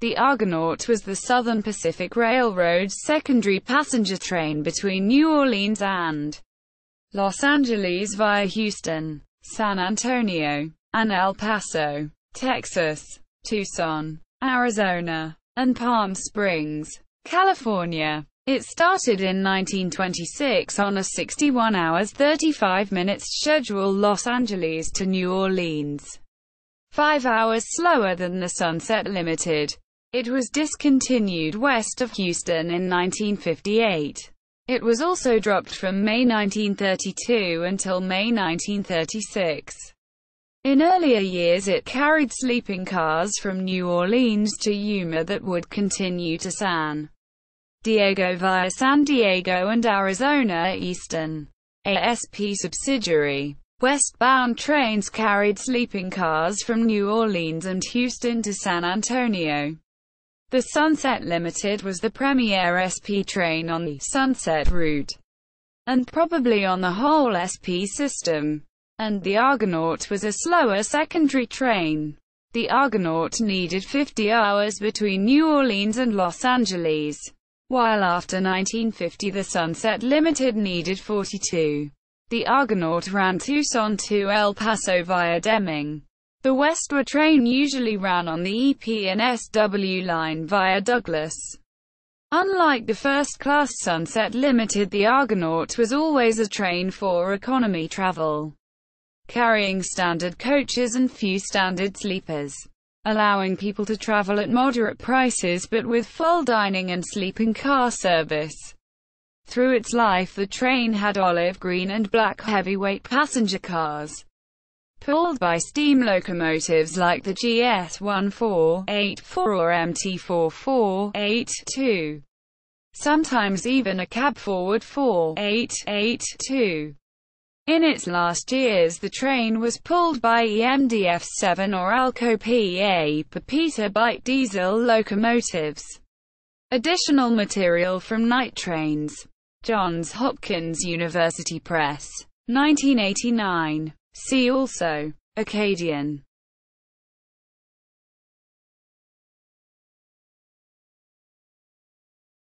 The Argonaut was the Southern Pacific Railroad's secondary passenger train between New Orleans and Los Angeles via Houston, San Antonio, and El Paso, Texas, Tucson, Arizona, and Palm Springs, California. It started in 1926 on a 61 hours 35 minutes schedule Los Angeles to New Orleans, 5 hours slower than the Sunset Limited. It was discontinued west of Houston in 1958. It was also dropped from May 1932 until May 1936. In earlier years it carried sleeping cars from New Orleans to Yuma that would continue to San Diego via San Diego and Arizona Eastern. A SP subsidiary, Westbound trains carried sleeping cars from New Orleans and Houston to San Antonio. The Sunset Limited was the premier SP train on the Sunset route, and probably on the whole SP system, and the Argonaut was a slower secondary train. The Argonaut needed 50 hours between New Orleans and Los Angeles, while after 1950 the Sunset Limited needed 42. The Argonaut ran Tucson to El Paso via Deming. The westward train usually ran on the EP&SW line via Douglas. Unlike the first-class Sunset Limited, the Argonaut was always a train for economy travel, carrying standard coaches and few standard sleepers, allowing people to travel at moderate prices but with full dining and sleeping car service. Through its life the train had olive green and black heavyweight passenger cars, pulled by steam locomotives like the GS1484 or MT4482, sometimes even a cab forward 4882. In its last years the train was pulled by EMDF-7 or Alco PA Pepita-Bite diesel locomotives. Additional material from night trains. Johns Hopkins University Press. 1989. See also. Acadian.